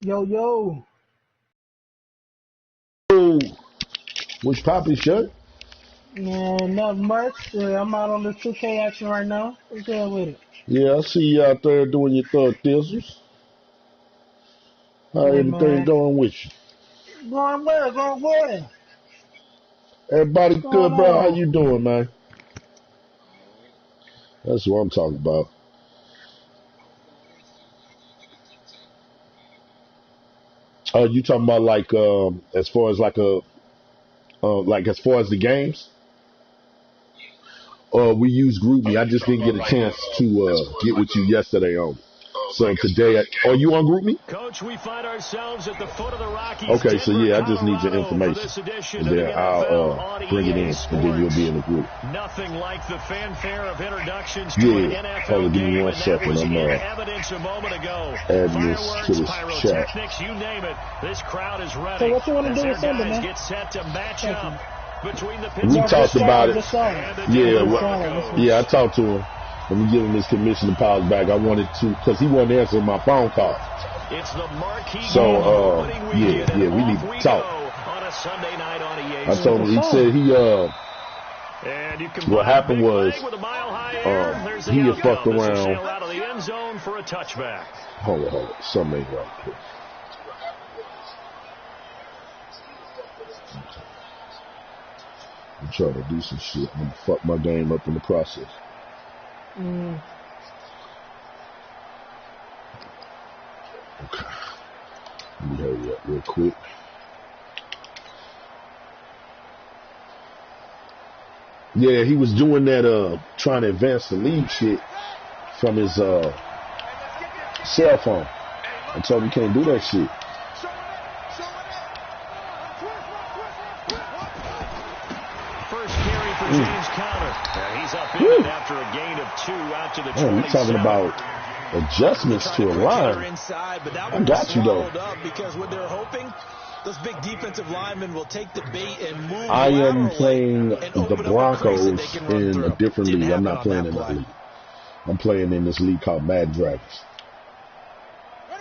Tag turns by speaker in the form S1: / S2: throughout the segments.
S1: Yo, yo.
S2: Oh, which poppy shirt?
S1: Yeah, not much. I'm out on the 2K action right now. What's good with it?
S2: Yeah, I see you out there doing your thug thizzles. How
S1: Hey,
S2: everything
S1: man.
S2: going with you?
S1: Going well, going well.
S2: Everybody
S1: What's going
S2: good, bro? How
S1: on?
S2: you doing, man? That's what I'm talking about. You talking about like as far as like as far as the games? We use GroupMe. I just didn't get a chance to get with you yesterday on. So today, are you on GroupMe?
S3: Coach, we find ourselves at the foot of the Rockies.
S2: Okay, so
S3: Denver,
S2: yeah, I just need your
S3: Colorado
S2: information, and then I'll bring it in, and then you'll be in the group.
S3: Nothing like the fanfare of introductions to
S2: Yeah,
S3: an NFL
S2: hold on, give me
S3: game,
S2: one
S3: and that
S2: second.
S3: was
S2: I'm
S3: in evidence a moment ago.
S2: adding this to
S3: Fireworks,
S2: this chat.
S3: pyrotechnics, you name it. This crowd is ready.
S1: So what you want to
S3: as
S1: do
S3: their
S1: with Sunday,
S3: guys
S1: man?
S3: get set to match up between the
S2: We
S3: Pittsburgh
S2: talked about it.
S1: Just saw it.
S2: Yeah, I talked to him. Let me give him his commission and powers back. I wanted to, because he wasn't answering my phone call.
S3: It's the marquee
S2: So,
S3: game
S2: we need to talk.
S3: on a Sunday night on EA.
S2: I told him, he said
S3: And you
S2: what happened was, he had fucked around.
S3: Out of the end zone for a touchback.
S2: Hold on. Something ain't right here. I'm trying to do some shit. I'm gonna fuck my game up in the process. Okay. Let me hurry up real quick. Yeah, he was doing that, trying to advance the league shit from his cell phone. I told him he can't do that shit.
S3: First carry for James Conner. And he's up in it after a gain of 2 out to the 27.
S2: We're talking about adjustments to a line. I got you though.
S4: Because what they're hoping, those big defensive linemen will take the bait and move.
S2: I am playing the Broncos in a different league. I'm not playing in that league. I'm playing in this league called Mad Dragons.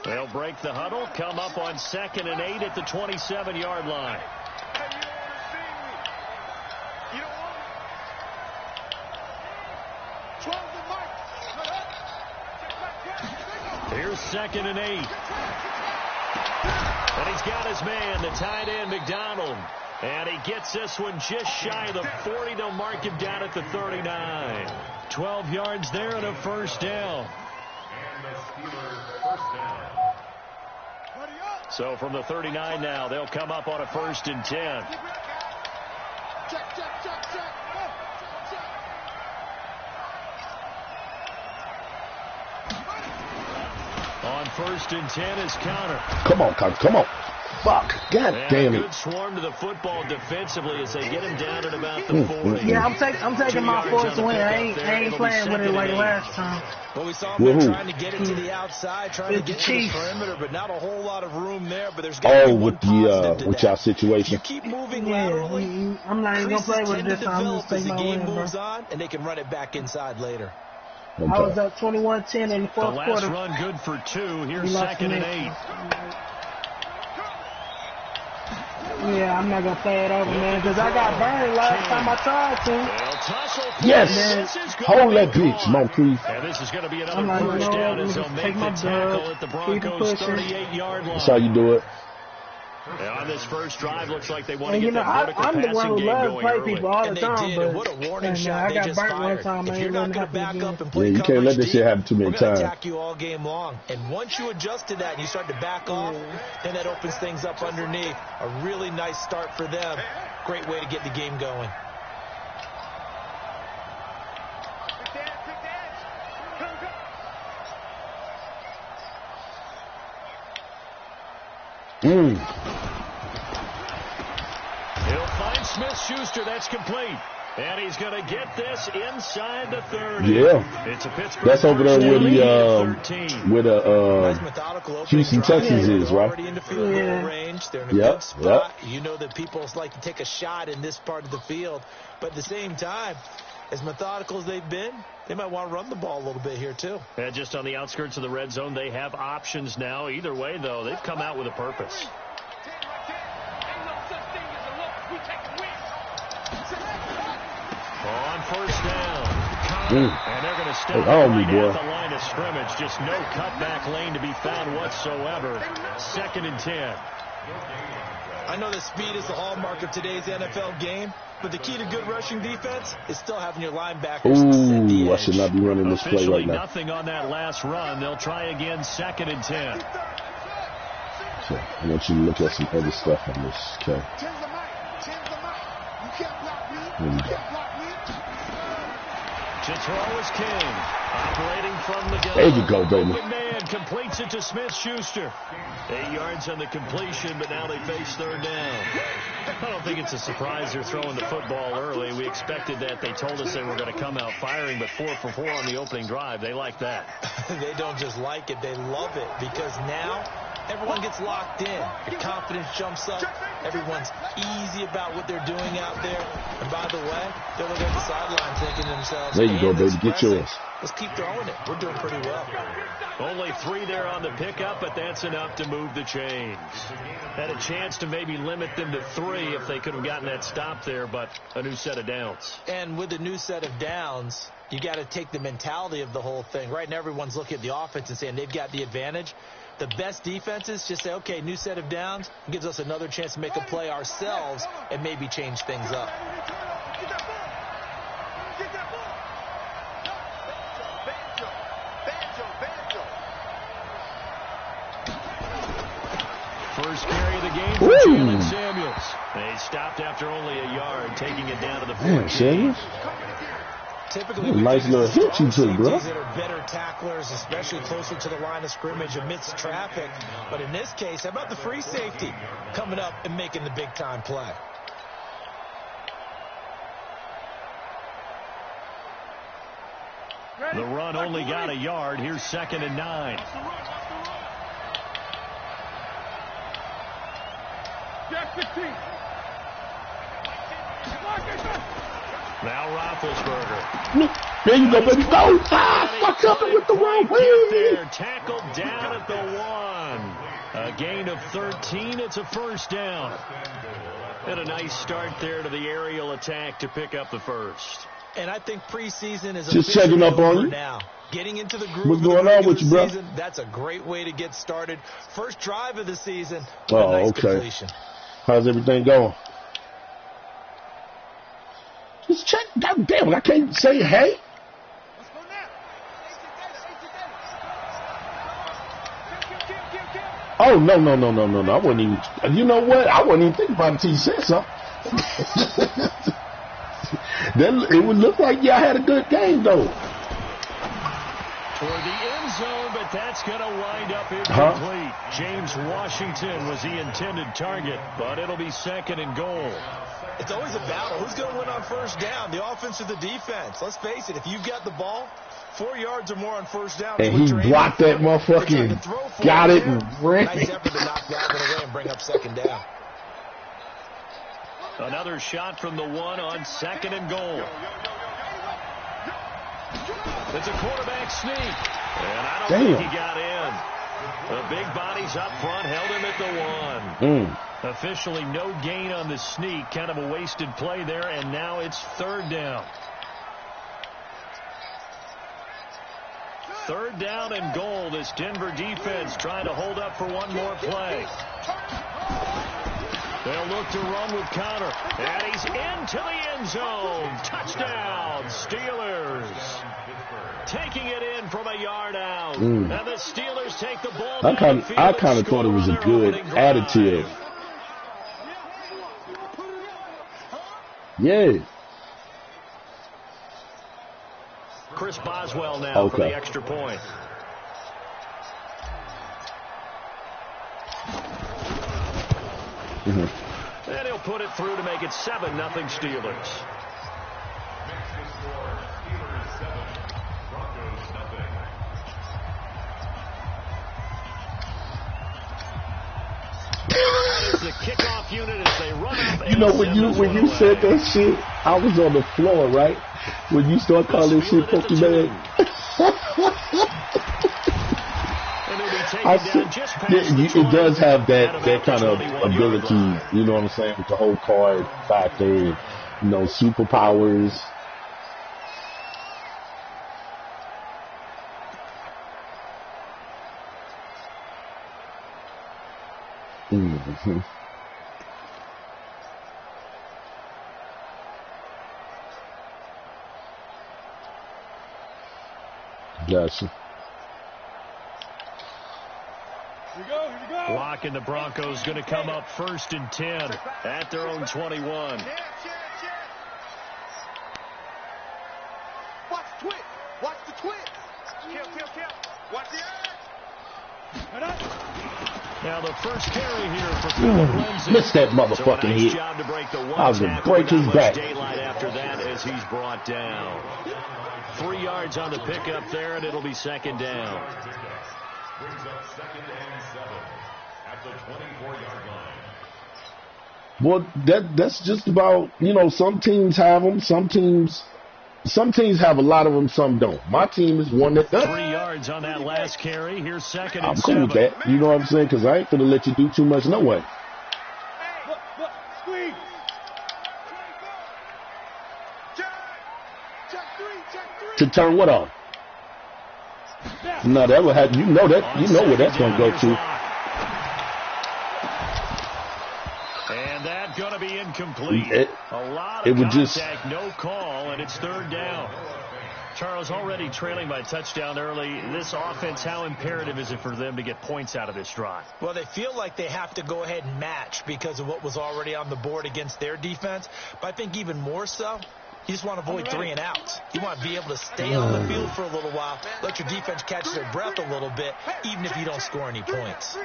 S3: They'll break the huddle, come up on 2nd and 8 at the 27-yard line. Here's 2nd and 8. And he's got his man, the tight end, McDonald. And he gets this one just shy of the 40. They'll mark him down at the 39. 12 yards there and a first down. So from the 39 now, they'll come up on a 1st and 10. On 1st and 10 is Conner.
S2: Come on, Conner. Come on. Fuck. God damn it.
S3: Good swarm to the football defensively as they get him down at about the 40.
S1: Yeah, I'm taking my 4th win. I ain't playing with it like last time.
S4: Well, we saw him trying to get it to the outside, trying to get to the perimeter, but not a whole lot of room there. But there's got to be one positive
S2: with y'all situation.
S4: You keep moving laterally.
S1: I'm not even gonna play with it this time. I'm just taking my win, bro.
S4: Moves on, and they can run it back inside later.
S1: I was up 21-10 in the fourth quarter.
S3: The last run good for 2. Here's 2nd and 8.
S1: Yeah, I'm not going to play it over, man, because I got burned last time I tried to.
S2: Yes! Hold that bitch, Moncrief.
S3: And this is going to be another first down as they'll make the tackle at the Broncos' 38-yard line.
S2: That's how you do it.
S3: And on this first drive, looks like they want to get
S1: that
S3: vertical
S1: I'm the one who loves to play
S3: early.
S1: people all the time, but
S4: what a warning shot
S1: I got
S4: just
S1: burnt
S4: fired.
S1: one time.
S4: If you're not going to back up and play
S2: you can't let this shit happen too many times.
S4: Attack you all game long, and once you adjust to that and you start to back off, then that opens things up underneath. A really nice start for them. Great way to get the game going.
S3: He'll find Smith-Schuster. That's complete. And he's going to get this inside the 30.
S2: Yeah.
S3: It's a Pittsburgh.
S2: That's over there where Houston Texans is, right?
S4: They're in a good spot. You know that people like to take a shot in this part of the field. But at the same time, as methodical as they've been they might want to run the ball a little bit here, too.
S3: And just on the outskirts of the red zone, they have options now. Either way, though, they've come out with a purpose. On first down. And they're going to step right at the line of scrimmage. Just no cutback lane to be found whatsoever. 2nd and 10.
S4: I know that speed is the hallmark of today's NFL game, but the key to good rushing defense is still having your linebackers set the edge.
S2: I should not be running this play right now.
S3: Nothing on that last run. They'll try again 2nd and 10.
S2: So I want you to look at some other stuff on this, okay? Here we go.
S3: To throw is King, operating from the gun.
S2: There you go, baby.
S3: Man completes it to Smith-Schuster. 8 yards on the completion, but now they face 3rd down. I don't think it's a surprise they're throwing the football early. We expected that. They told us they were going to come out firing, but 4 for 4 on the opening drive. They like that.
S4: They don't just like it, they love it, because now everyone gets locked in. Your confidence jumps up. Everyone's easy about what they're doing out there. And by the way, they're looking at the sideline thinking to themselves,
S2: there you go, baby. Get yours.
S4: Let's keep throwing it. We're doing pretty well.
S3: Only 3 there on the pickup, but that's enough to move the chains. Had a chance to maybe limit them to 3 if they could have gotten that stop there, but a new set of downs.
S4: And with a new set of downs, you got to take the mentality of the whole thing. Right now, everyone's looking at the offense and saying they've got the advantage. The best defenses just say, okay, new set of downs gives us another chance to make a play ourselves and maybe change things up.
S3: First carry of the game for Jalen Samuels. They stopped after only a yard, taking it down to the 14.
S2: Samuels?
S4: Typically,
S2: nice little hit you took, bro.
S4: That are better tacklers, especially closer to the line of scrimmage amidst traffic. But in this case, how about the free safety coming up and making the big-time play?
S3: The run only got a yard. Here's 2nd and 9. Now Roethlisberger.
S2: There you go, baby. Go! Fuck up with the wrong way.
S3: Tackled down at the 1. A gain of 13. It's a first down. And a nice start there to the aerial attack to pick up the first.
S4: And I think preseason is
S2: just checking up on you
S4: now. Getting into the groove.
S2: What's going on with you, bro?
S4: That's a great way to get started. First drive of the season.
S2: Oh,
S4: nice
S2: okay.
S4: completion.
S2: How's everything going? Just check. God damn it, I can't say hey. Oh, no. I wasn't even, you know what? I wasn't even thinking about it until you said something. Then it would look like y'all had a good game, though.
S3: Toward the end zone, but that's going to wind up incomplete. James Washington was the intended target, but it'll be 2nd and goal.
S4: It's always a battle. Who's going to win on first down, the offense or the defense? Let's face it, if you've got the ball, 4 yards or more on first down.
S2: And he blocked that motherfucker and got it and ran.
S4: Nice effort to knock that one away and bring up 2nd down.
S3: Another shot from the 1 on 2nd and goal. It's a quarterback sneak. And I don't think he got in. The big bodies up front held him at the 1. Officially no gain on the sneak. Kind of a wasted play there, and now it's 3rd down. 3rd down and goal. This Denver defense trying to hold up for one more play. They'll look to run with Connor. And he's into the end zone. Touchdown, Steelers. Taking it in from a yard out. And the Steelers take the ball.
S2: I kind of thought it was a good additive. Yeah.
S3: Chris Boswell now for the extra point. And he'll put it through to make it 7-0 Steelers. The kickoff unit as they run up.
S2: You know, when you said that shit, I was on the floor, right? When you start calling shit Pokemon. It does have that kind of ability, you know what I'm saying, with the whole card factor and, you know, superpowers. Mm-hmm. Gotcha.
S3: Here we go. Block, and the Broncos going to come up 1st and 10 at their own 21.
S5: Watch the twist. Watch the twist. Kill. Watch the edge.
S3: Now the first carry here for Philip Lindsay.
S2: Missed that motherfucking hit.
S3: Job to break the
S2: I was going to break his back.
S3: Daylight after that as he's brought down. 3 yards on the pickup there, and it'll be 2nd down.
S6: Brings up 2nd and 7 at the 24-yard line.
S2: Well, that's just about, you know, some teams have them, some teams have a lot of them, some don't. My team is one that does.
S3: 3 yards on that last carry. Here's 2nd and 7.
S2: I'm cool with that. You know what I'm saying? Because I ain't going to let you do too much no way. To turn what on? No, that would have, you know where that's going to go to.
S3: And that's going to be incomplete. A lot of contact, no call, and it's 3rd down. Charles, already trailing by touchdown early. This offense, how imperative is it for them to get points out of this drive?
S4: Well, they feel like they have to go ahead and match because of what was already on the board against their defense. But I think even more so, you just want to avoid 3 and outs. You want to be able to stay on the field for a little while, let your defense catch their breath a little bit, even if you don't score any points.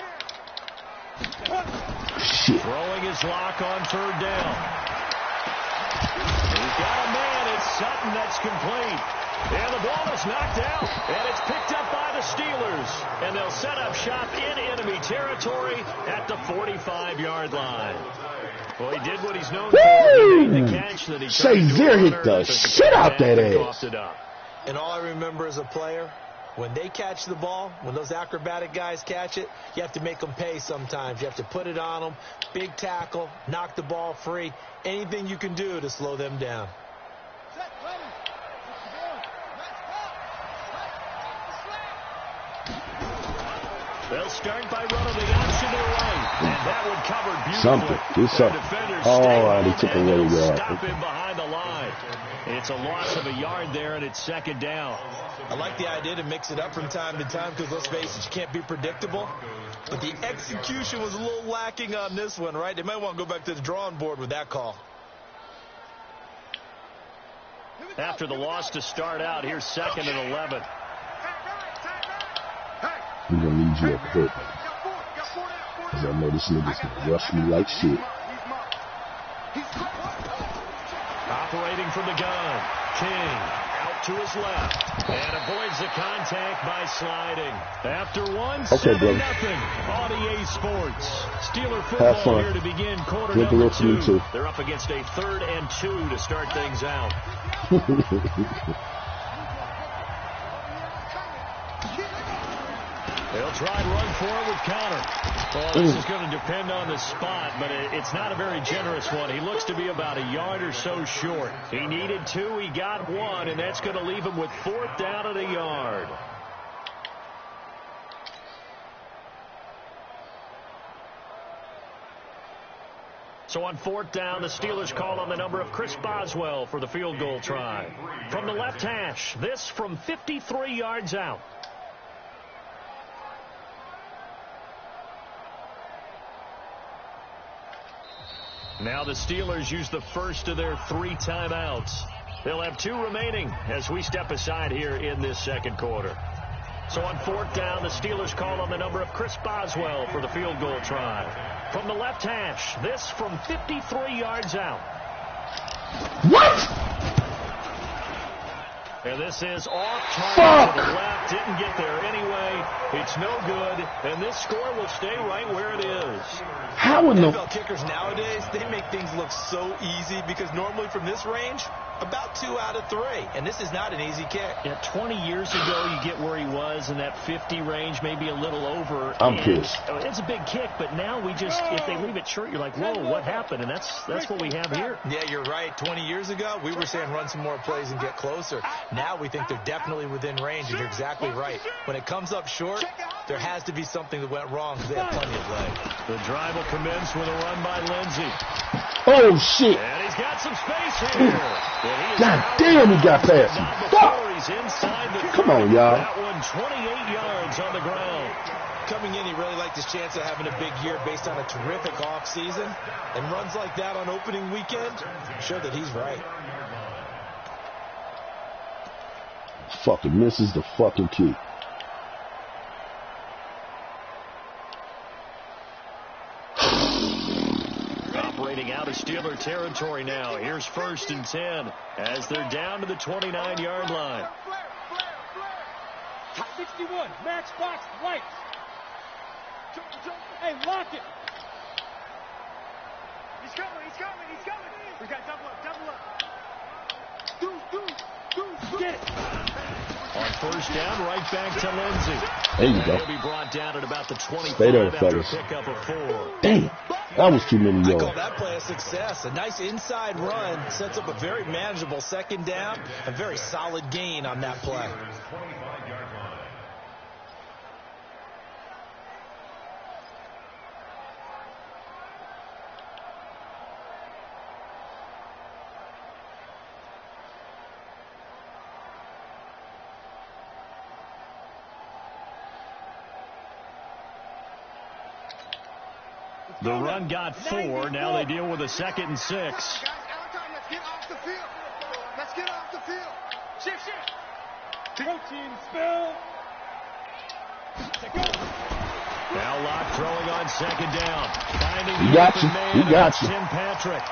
S2: Shit.
S3: Throwing his lock on 3rd down. He's got a man. It's Sutton that's complete. And the ball is knocked out, and it's picked up by the Steelers. And they'll set up shop in enemy territory at the 45-yard line. Well, he did what he's known for. He made the catch that he
S2: Shazier hit the shit out that ass.
S4: And all I remember as a player, when they catch the ball, when those acrobatic guys catch it, you have to make them pay sometimes. You have to put it on them, big tackle, knock the ball free, anything you can do to slow them down.
S3: They'll start by running the option to the right, and that would cover
S2: beautifully.
S3: Something.
S2: Oh, they took away the yard.
S3: Stop him behind the line. It's a loss of a yard there, and it's 2nd down.
S4: I like the idea to mix it up from time to time because, let's face it, you can't be predictable. But the execution was a little lacking on this one, right? They might want to go back to the drawing board with that call.
S3: After the loss to start out, here's 2nd and 11.
S2: We're going to need you up ahead, because I know this nigga's going to rush me like shit.
S3: Operating from the gun. King out to his left. And avoids the contact by sliding. After one, 7-0 on EA Sports. Steeler football here to begin quarter number 2. They're up against a 3rd and 2 to start things out. They'll try and run forward with Connor. Well, this is going to depend on the spot, but it's not a very generous one. He looks to be about a yard or so short. He needed 2, he got 1, and that's going to leave him with 4th down at a yard. So on 4th down, the Steelers call on the number of Chris Boswell for the field goal try. From the left hash, this from 53 yards out. Now the Steelers use the first of their 3 timeouts. They'll have 2 remaining as we step aside here in this 2nd quarter. So on 4th down, the Steelers call on the number of Chris Boswell for the field goal try. From the left hash, this from 53 yards out.
S2: What?
S3: And this is off target to the left. Didn't get there anyway. It's no good. And this score will stay right where it is.
S2: How in the
S4: NFL kickers nowadays, they make things look so easy because normally from this range, About 2 out of 3, and this is not an easy kick.
S3: Yeah, 20 years ago, you get where he was in that 50 range, maybe a little over.
S2: I'm pissed.
S3: It's a big kick, but now we just, if they leave it short, you're like, whoa, what happened? And that's what we have here.
S4: Yeah, you're right. 20 years ago, we were saying run some more plays and get closer. Now we think they're definitely within range, and you're exactly right. When it comes up short, there has to be something that went wrong because they have plenty of leg.
S3: The drive will commence with a run by Lindsey.
S2: Oh, shit.
S3: And he's got some space here.
S2: God damn, he got past him. Fuck.
S3: He's inside the
S2: Come on, y'all.
S3: That one 28 yards on the ground.
S4: Coming in, he really liked his chance of having a big year based on a terrific offseason. And runs like that on opening weekend show that he's right.
S2: Fucking misses the fucking kick.
S3: Operating out of Steeler territory now. Here's 1st and 10 as they're down to the 29-yard line.
S1: Top 61, match box, right. Hey, lock it.
S5: He's coming. We got double up. Do.
S1: Get it.
S3: On 1st down, right back to Lindsey.
S2: There you go.
S3: He'll be brought down at about the 25
S2: Stay there,
S3: after
S2: fellas.
S3: a pickup of 4.
S2: Damn. That was too many
S4: I
S2: yards.
S4: call that play a success. A nice inside run sets up a very manageable 2nd down. A very solid gain on that play.
S3: The run got 4. Now they deal with a 2nd and 6.
S5: Guys, let's get off the field. Shift.
S1: Protein spill.
S3: Now Locke throwing on 2nd down. Finding
S2: He
S3: the
S2: got
S3: open
S2: you.
S3: man.
S2: He got you.
S3: Tim Patrick.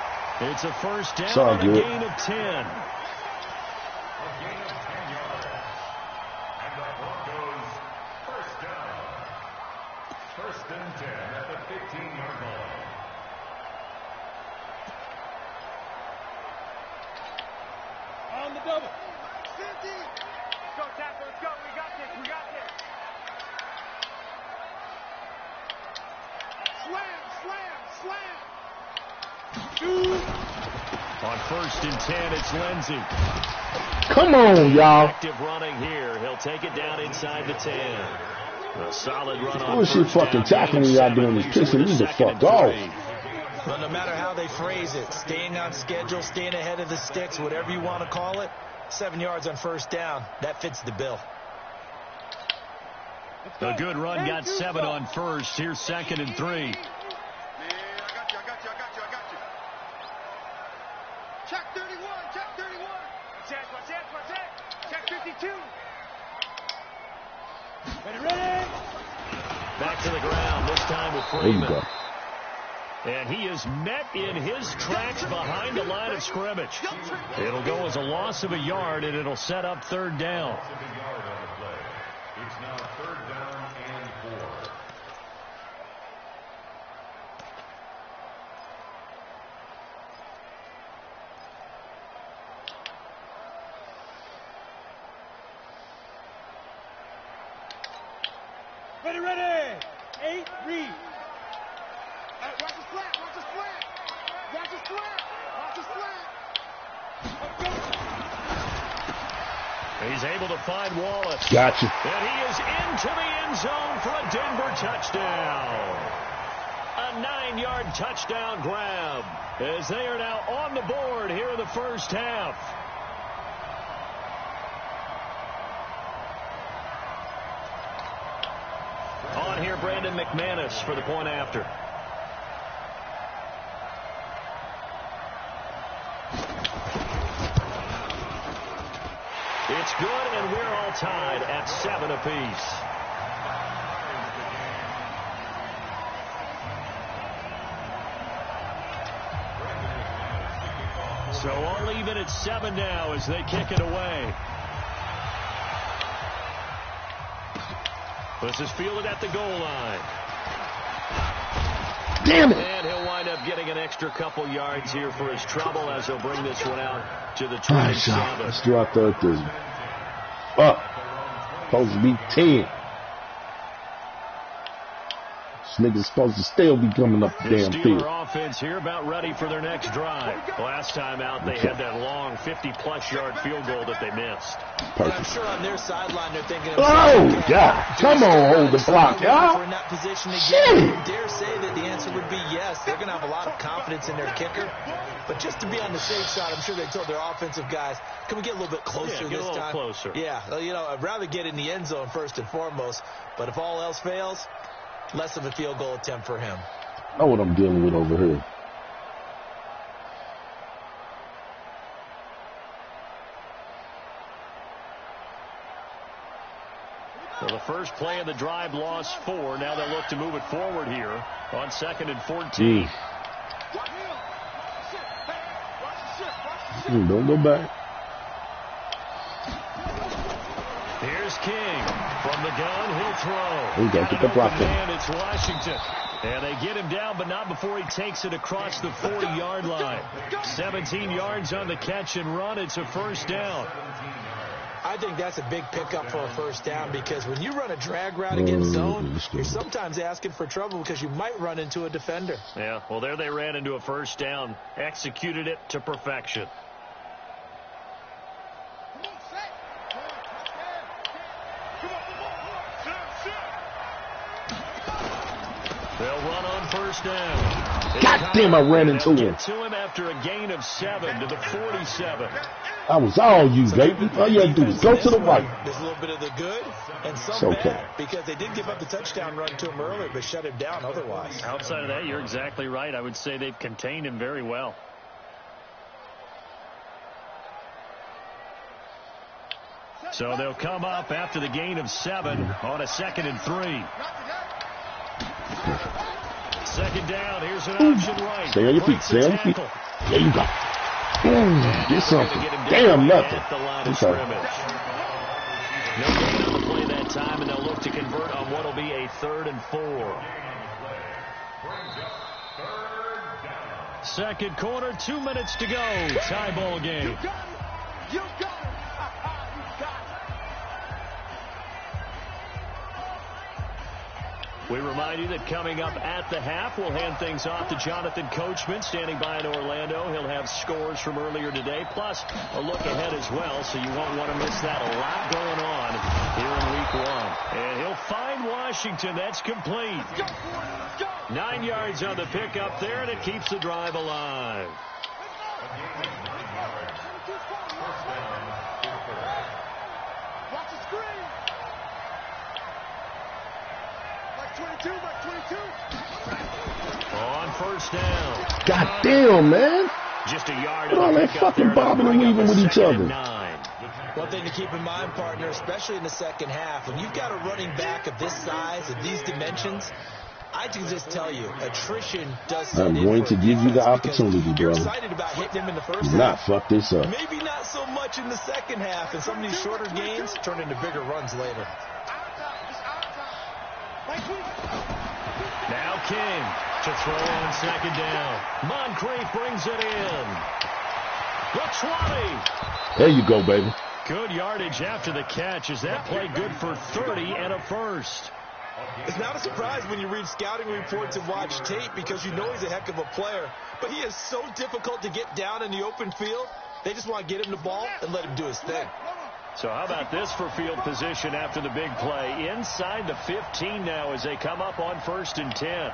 S3: It's a 1st down
S2: It's all
S3: on a
S2: good.
S3: gain of 10.
S6: First and 10 at the 15-yard line.
S1: On the double.
S5: 50. Let's go, Tackle. Let's go. We got this. Slam.
S3: On 1st and 10, it's Lindsey.
S2: Come on, y'all.
S3: Active running here. He'll take it down inside the 10. A solid run on
S2: Bullshit
S3: 1st
S2: fucking
S3: down.
S2: tackling y'all doing is pissing me the fuck off.
S4: But no matter how they phrase it, staying on schedule, staying ahead of the sticks, whatever you want to call it, 7 yards on 1st down, that fits the bill.
S3: A good run got 7 on 1st. Here's 2nd and 3.
S5: Yeah, I got you. Check 31. Check 52.
S1: Ready.
S3: Back to the ground, this time with
S2: There you
S3: Freeman.
S2: go.
S3: And he is met in his tracks behind the line of scrimmage. It'll go as a loss of a yard, and it'll set up 3rd down.
S6: It's now 3rd down and 4.
S1: Ready. 8, read.
S5: Watch the flat.
S3: He's able to find Wallace.
S2: Gotcha.
S3: And he is into the end zone for a Denver touchdown. A 9-yard touchdown grab as they are now on the board here in the 1st half. On here, Brandon McManus for the point after. It's good, and we're all tied at 7 apiece. So all even at 7 now as they kick it away. This is fielded at the goal line.
S2: Damn it.
S3: And he'll wind up getting an extra couple yards here for his trouble as he'll bring this one out to the 27.
S2: Let's do our third this. Up. Supposed to be 10. This nigga's supposed to still be coming up the damn field.
S3: Steeler offense here about ready for their next drive. Last time out, they had that long 50-plus yard field goal that they missed.
S2: Perfect.
S4: I'm sure on their sideline they're thinking,
S2: Oh, God. Come on, hold the block, y'all.
S4: in that position
S2: Shit.
S4: again. I dare say that the answer would be yes. They're going to have a lot of confidence in their kicker. But just to be on the safe side, I'm sure they told their offensive guys, can we get a little bit closer
S3: get
S4: this
S3: a little
S4: time?
S3: closer.
S4: Yeah, you know, I'd rather get in the end zone first and foremost. But if all else fails, less of a field goal attempt for him.
S2: Know what I'm dealing with over here.
S3: So the first play of the drive lost 4. Now they'll look to move it forward here on 2nd and 14.
S2: Don't go back.
S3: Here's King. From the gun, he'll throw.
S2: We got to get the block in.
S3: And it's Washington. And they get him down, but not before he takes it across the 40-yard line. 17 yards on the catch and run. It's a first down.
S4: I think that's a big pickup for a first down because when you run a drag route against zone, you're sometimes asking for trouble because you might run into a defender.
S3: Yeah, well, there they ran into a first down. Executed it to perfection. They'll run on first down.
S2: God damn, I ran into him.
S3: Get to him after a gain of 7 to the 47.
S2: I was all you, baby. All you had to do is go to the right.
S4: There's a little bit of the good and some bad because they did give up the touchdown run to him earlier but shut him down otherwise.
S3: Outside of that, you're exactly right. I would say they've contained him very well. So they'll come up after the gain of 7 on a 2nd and 3. Second down. Here's an option right.
S2: Stay on your feet. Stay on your feet. There you go. Get something. Damn, nothing.
S3: Okay. No gain on the play that time, and they'll look to convert on what will be a 3rd and 4. Second quarter, 2 minutes to go. Tie ball game.
S5: You got it. You got it.
S3: We remind you that coming up at the half, we'll hand things off to Jonathan Coachman, standing by in Orlando. He'll have scores from earlier today, plus a look ahead as well, so you won't want to miss that. A lot going on here in Week 1. And he'll find Washington. That's complete. 9 yards on the pickup there, and it keeps the drive alive.
S5: Watch the screen. 22.
S3: On first down.
S2: God damn, man.
S3: Just a yard.
S2: Put all that fucking bobbing and weaving with each other.
S4: One thing to keep in mind, partner, especially in the second half, when you've got a running back of this size, of these dimensions, I can just tell you, attrition does
S2: I'm going to give you the opportunity,
S4: you're
S2: brother.
S4: excited about hitting him in the first
S2: Do not
S4: half.
S2: fuck this up.
S4: Maybe not so much in the second half, and some of these shorter gains turn into bigger runs later.
S3: Now King to throw on second down. Moncrief brings it in. The 20.
S2: There you go, baby.
S3: Good yardage after the catch. Is that play good for 30 and a first?
S4: It's not a surprise when you read scouting reports and watch tape because you know he's a heck of a player. But he is so difficult to get down in the open field. They just want to get him the ball and let him do his thing.
S3: So how about this for field position after the big play? Inside the 15 now as they come up on 1st and 10.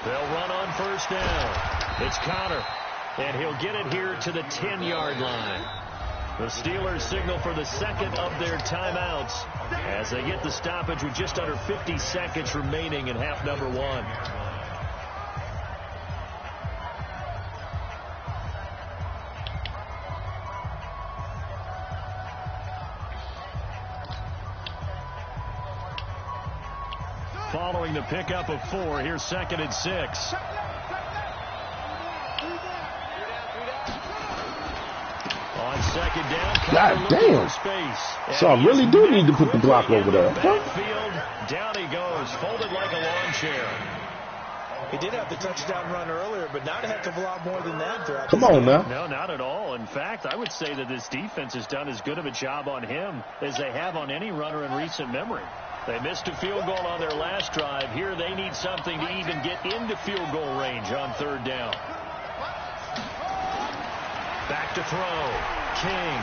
S3: They'll run on first down. It's Connor, and he'll get it here to the 10-yard line. The Steelers signal for the second of their timeouts as they get the stoppage with just under 50 seconds remaining in half number 1. Following the pickup of 4, here's 2nd and 6. On On second down,
S2: God damn.
S3: Space.
S2: So I really do need to put the block over there.
S3: Backfield, down he goes, folded like a lawn chair.
S4: He did have the touchdown run earlier, but not a heck of a lot more than that throughout.
S2: Come on now.
S3: No, not at all. In fact, I would say that this defense has done as good of a job on him as they have on any runner in recent memory. They missed a field goal on their last drive. Here they need something to even get into field goal range on third down. Back to throw. King.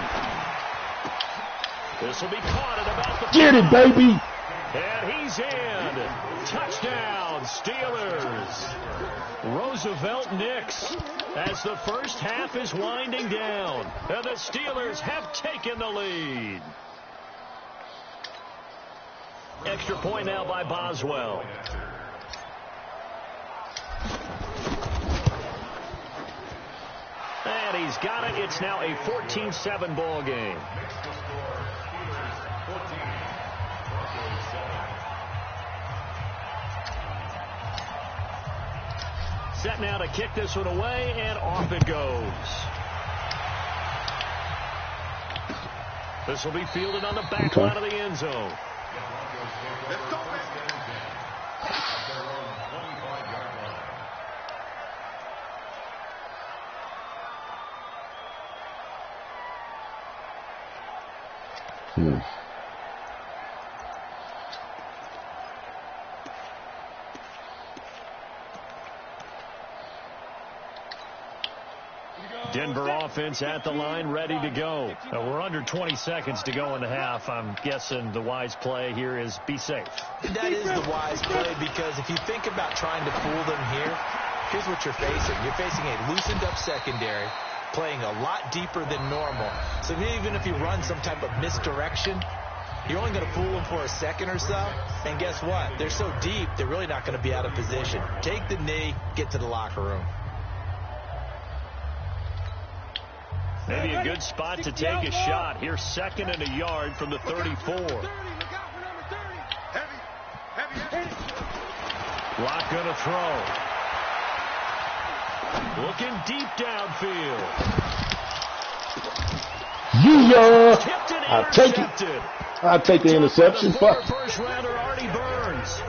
S3: This will be caught at about the...
S2: Get it, baby.
S3: And he's in. Touchdown, Steelers. Roosevelt Nix as the first half is winding down. And the Steelers have taken the lead. Extra point now by Boswell. And he's got it. It's now a 14-7 ball game. Set now to kick this one away, and off it goes. This will be fielded on the back line of the end zone.
S5: Let's go, man.
S3: Denver offense at the line, ready to go. We're under 20 seconds to go in the half. I'm guessing the wise play here is be safe.
S4: That is the wise play, because if you think about trying to fool them here, here's what you're facing. You're facing a loosened up secondary, playing a lot deeper than normal. So even if you run some type of misdirection, you're only going to fool them for a second or so. And guess what? They're so deep, they're really not going to be out of position. Take the knee, get to the locker room.
S3: Maybe a good spot to take a shot. Here's second and a yard from the 34. Lock going to throw. Looking deep downfield.
S2: I'll take it. I'll take the interception. Fuck.
S3: First rounder Artie Burns.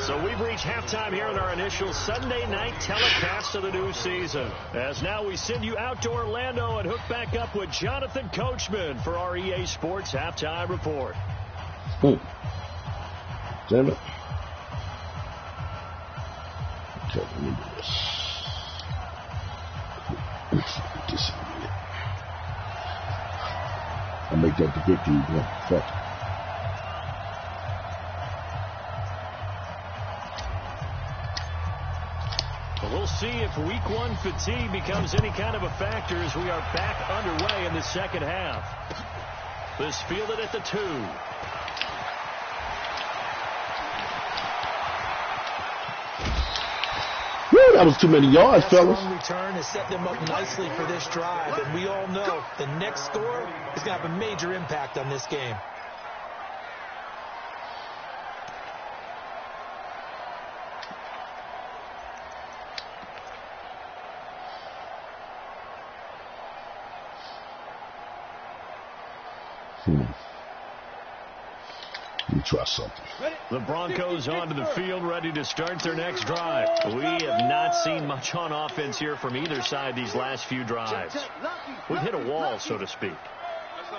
S3: So we've reached halftime here in our initial Sunday night telecast of the new season. As now we send you out to Orlando and hook back up with Jonathan Coachman for our EA Sports Halftime Report.
S2: Damn it. Okay, let me do this. I'll make that the victory. Yeah, fuck.
S3: We'll see if week one fatigue becomes any kind of a factor as we are back underway in the second half. This fielded at the 2.
S2: Woo, that was too many yards, fellas.
S4: That return has set them up nicely for this drive, and we all know the next score is going to have a major impact on this game.
S2: Let me try something.
S3: The Broncos onto the field, ready to start their next drive. We have not seen much on offense here from either side these last few drives. We've hit a wall, so to speak.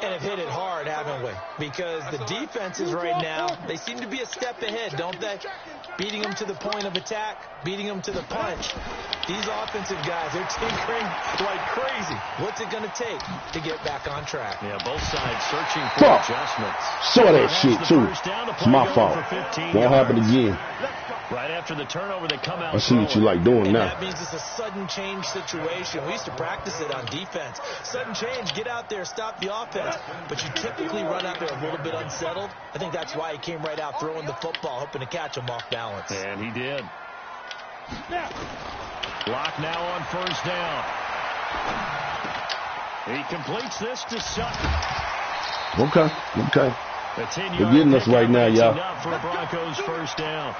S4: And have hit it hard, haven't we? Because the defenses right now, they seem to be a step ahead, don't they? Beating them to the point of attack, beating them to the punch. These offensive guys, they're tinkering like crazy. What's it going to take to get back on track?
S3: Yeah, both sides searching for adjustments.
S2: Saw that shit, too. It's my fault. Won't happen again.
S3: Right after the turnover, they come out.
S2: I see what you like doing now.
S4: That means it's a sudden change situation. We used to practice it on defense. Sudden change, get out there, stop the offense. But you typically run out there a little bit unsettled. I think that's why he came right out throwing the football, hoping to catch him off balance.
S3: And he did. Lock now on first down. He completes this to Sutton.
S2: Okay.
S3: The 10-yard
S2: They're getting us right now, y'all.
S3: For Broncos first down.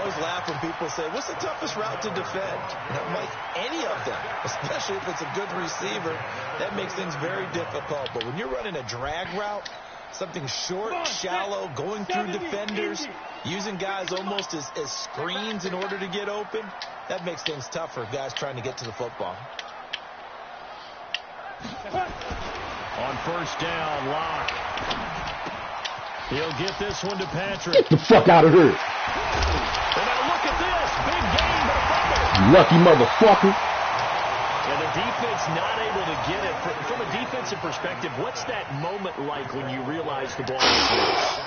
S4: always laugh when people say, what's the toughest route to defend? And I'm like, any of them, especially if it's a good receiver. That makes things very difficult. But when you're running a drag route, something short, shallow, going through defenders, using guys almost as screens in order to get open, that makes things tough for guys trying to get to the football.
S3: On first down, Locke. He'll get this one to Patrick.
S2: Get the fuck out of here.
S3: And now look at this. Big game, but a fumble.
S2: Lucky motherfucker.
S3: And the defense not able to get it. From a defensive perspective, what's that moment like when you realize the ball is loose?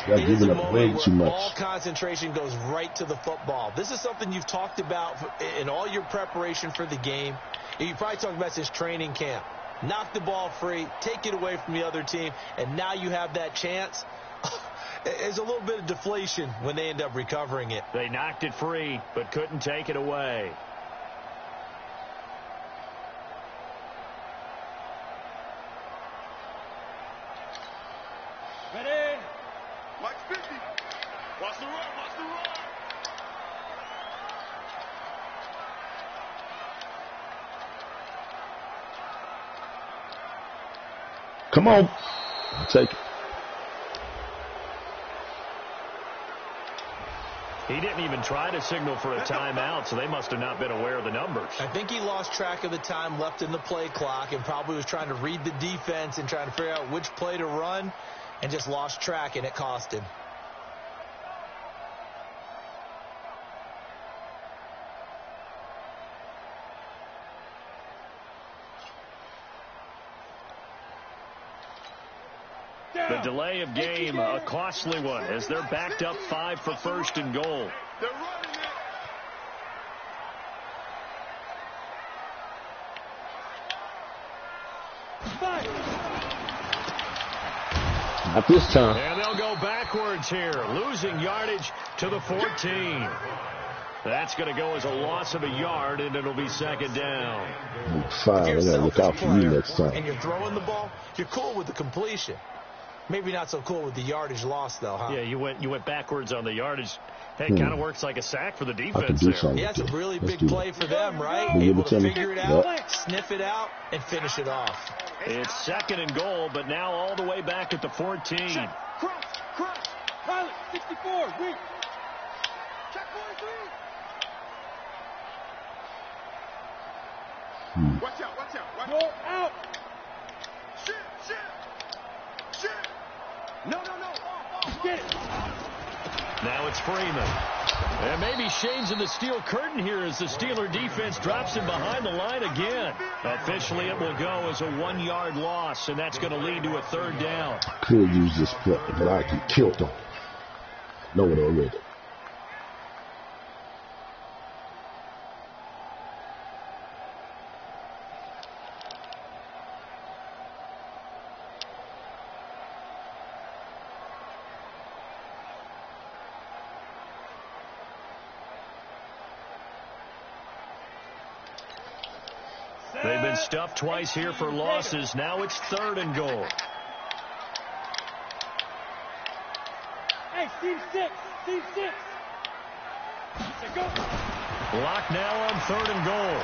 S2: They're giving up way too much.
S4: All concentration goes right to the football. This is something you've talked about in all your preparation for the game. You probably talked about since training camp. Knock the ball free, take it away from the other team, and now you have that chance. There's a little bit of deflation when they end up recovering it.
S3: They knocked it free, but couldn't take it away.
S5: Ready? Watch 50. Watch the run. Watch the run.
S2: Come on. I'll take it.
S3: He didn't even try to signal for a timeout, so they must have not been aware of the numbers.
S4: I think he lost track of the time left in the play clock and probably was trying to read the defense and trying to figure out which play to run and just lost track, and it cost him.
S3: The delay of game, a costly one, as they're backed up 5 for first and goal.
S5: They're running it.
S2: Not this time.
S3: And they'll go backwards here, losing yardage to the 14. That's going to go as a loss of a yard, and it'll be second down.
S2: 5. I gotta look out for you next time.
S4: And you're throwing the ball, you're cool with the completion. Maybe not so cool with the yardage loss, though, huh?
S3: Yeah, you went backwards on the yardage. Hey, it kind of works like a sack for the defense
S2: I can do something.
S4: Yeah, it's a really big play for them, right?
S2: Will you
S4: Able to
S2: tell me?
S4: figure it out,
S2: Yep.
S4: sniff it out, and finish it off.
S3: It's second and goal, but now all the way back at the 14.
S5: Cross. Pilot, 64. Wait. Check 43. Watch out. Go out. Shit. No. Get it.
S3: Now it's Freeman. And maybe Shane's in the steel curtain here as the Steeler defense drops him behind the line again. Officially, it will go as a 1-yard loss, and that's going to lead to a third down.
S2: Could use this play, but I can kill them. Know it already.
S3: They've been stuffed twice here for losses. Now it's third and goal.
S1: Hey, Steve 6. Go.
S3: Lock now on third and goal.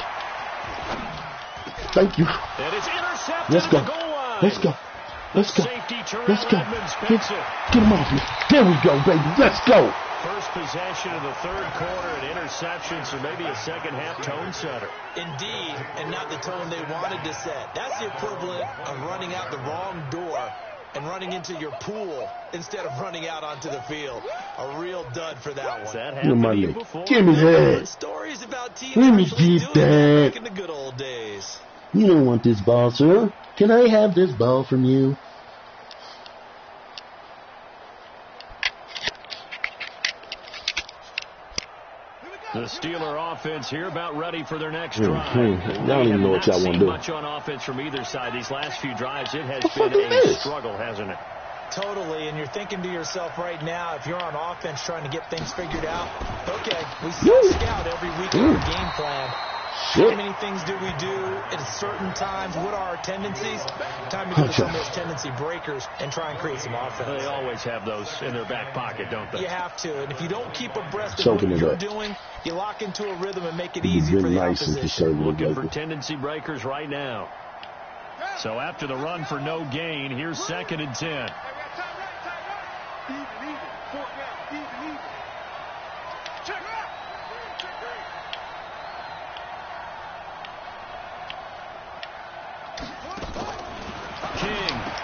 S2: Thank you.
S3: And it's intercepted
S2: Let's go.
S3: at the goal line.
S2: Let's go.
S3: Safety turn.
S2: Let's go.
S3: Edmonds picks it.
S2: Get him off me. There we go, baby. Let's go.
S3: First possession of the third quarter, an interception, so maybe a second-half tone setter.
S4: Indeed, and not the tone they wanted to set. That's the equivalent of running out the wrong door and running into your pool instead of running out onto the field. A real dud for that one.
S3: That happened to you
S2: leg.
S3: before?
S2: Give me that.
S4: Stories about teams
S2: Let me
S4: actually
S2: get
S4: doing
S2: that.
S4: it back in the good old days.
S2: You don't want this ball, sir. Can I have this ball from you?
S3: The Steeler offense here about ready for their next
S2: Y'all
S3: drive.
S2: don't even know what y'all want to do.
S3: Much on offense from either side. These last few drives, it has been a struggle, hasn't it?
S4: Totally, and you're thinking to yourself right now, if you're on offense trying to get things figured out, okay, we see a scout every week in our game plan. How many things do we do at certain times? What are our tendencies? Time to go to some of those tendency breakers and try and create some offense.
S3: They always have those in their back pocket, don't they?
S4: You have to. And if you don't keep abreast of what you're doing, you lock into a rhythm and make it easy for the opposition.
S3: Looking for tendency breakers right now. So after the run for no gain, here's 2nd and 10.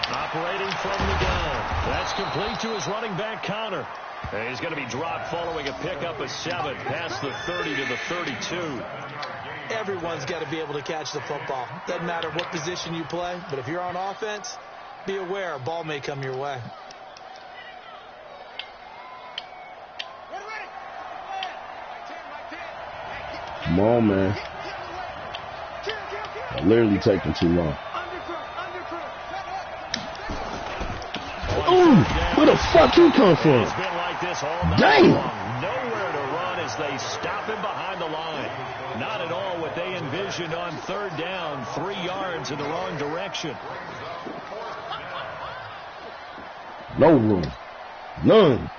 S3: Operating from the gun. That's complete to his running back, Connor. And he's going to be dropped following a pickup of 7 past the 30 to the 32.
S4: Everyone's got to be able to catch the football. Doesn't matter what position you play, but if you're on offense, be aware a ball may come your way.
S2: Come on, man. Literally taking too long. Ooh, where the fuck he come from?
S3: It's been like this all night
S2: Damn.
S3: long. Nowhere to run as they stop him behind the line. Not at all what they envisioned on 3rd down. 3 yards in the wrong direction.
S2: No room. None.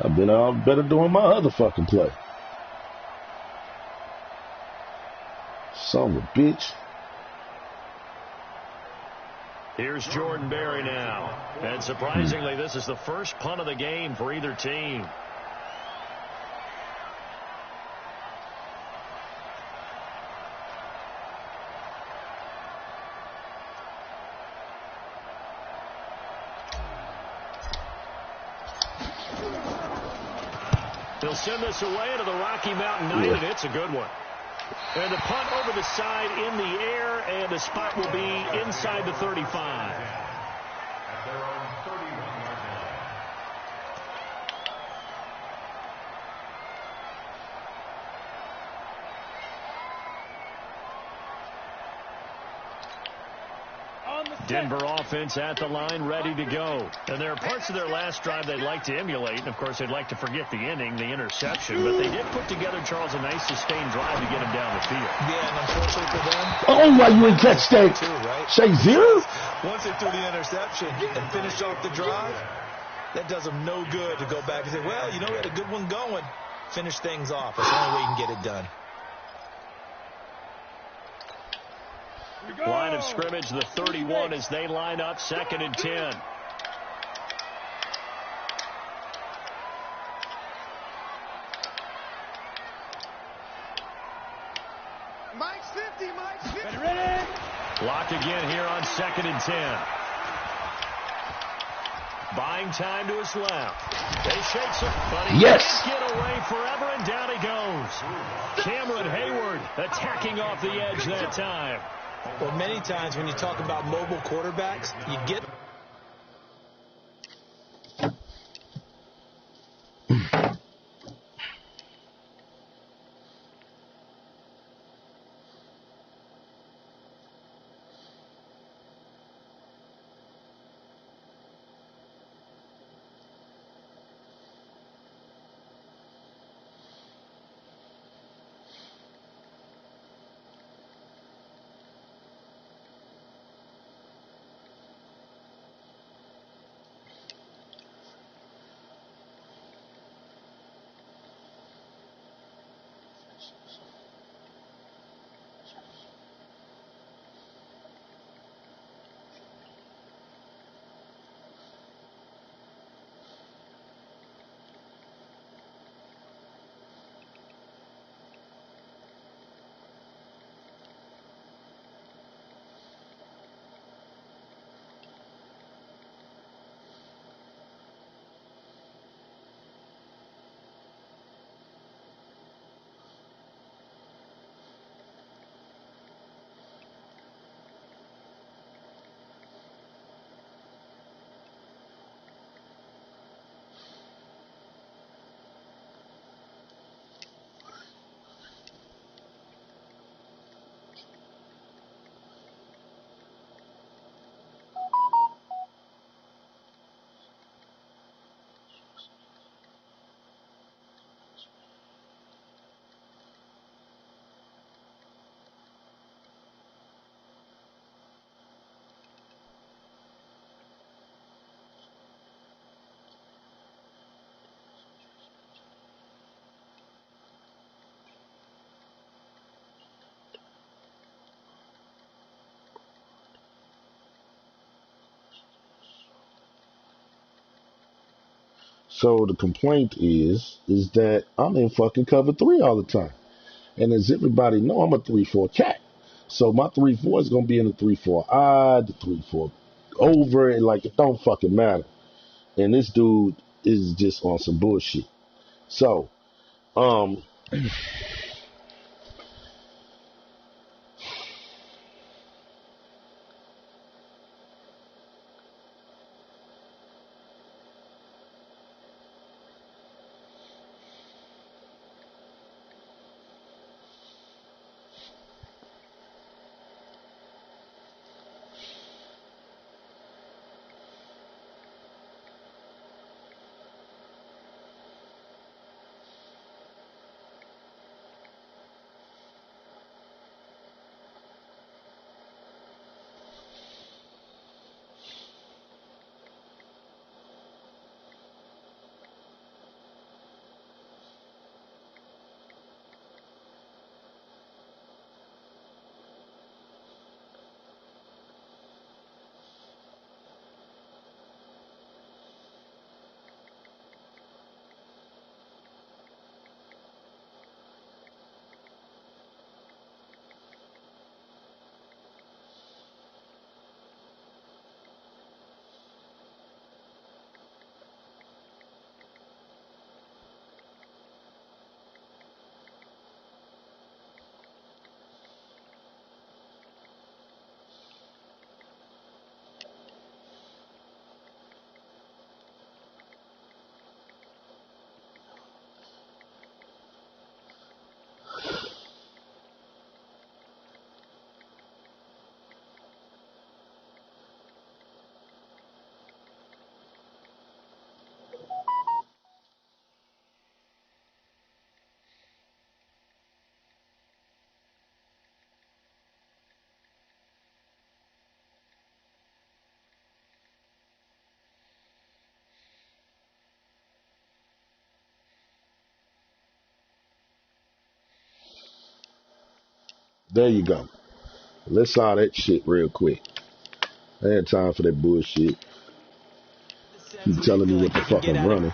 S2: I've been out better doing my other fucking play. Son of a bitch.
S3: Here's Jordan Berry now. And surprisingly, this is the first punt of the game for either team. They'll send this away into the Rocky Mountain Night, and it's a good one. And the punt over the side in the air, and the spot will be inside the 35. Denver offense at the line, ready to go. And there are parts of their last drive they'd like to emulate. And, of course, they'd like to forget the ending, the interception. But they did put together, Charles, a nice sustained drive to get him down the field.
S4: Yeah, and unfortunately for them.
S2: Oh, why you ain't catch that?
S4: Too, right?
S2: Say 0?
S4: Once they threw the interception and finished off the drive, that does them no good to go back and say, well, you know, we had a good one going. Finish things off. That's the only way you can get it done.
S3: Line of scrimmage, the 31 as they line up, 2nd and 10.
S5: Mike's 50, Mike's 50.
S3: Ready? Lock again here on 2nd and 10. Buying time to his left. They shake some, but he can't get away forever, and down he goes. Cameron Hayward attacking off the edge that time.
S4: Well, many times when you talk about mobile quarterbacks, you get
S2: So the complaint is that I'm in fucking cover 3 all the time. And as everybody know, I'm a 3-4 cat. So my 3-4 is gonna be in the 3-4 odd, the 3-4 over, and like it don't fucking matter. And this dude is just on some bullshit. So, there you go. Let's saw that shit real quick. I had time for that bullshit. You telling me what the fuck I'm running.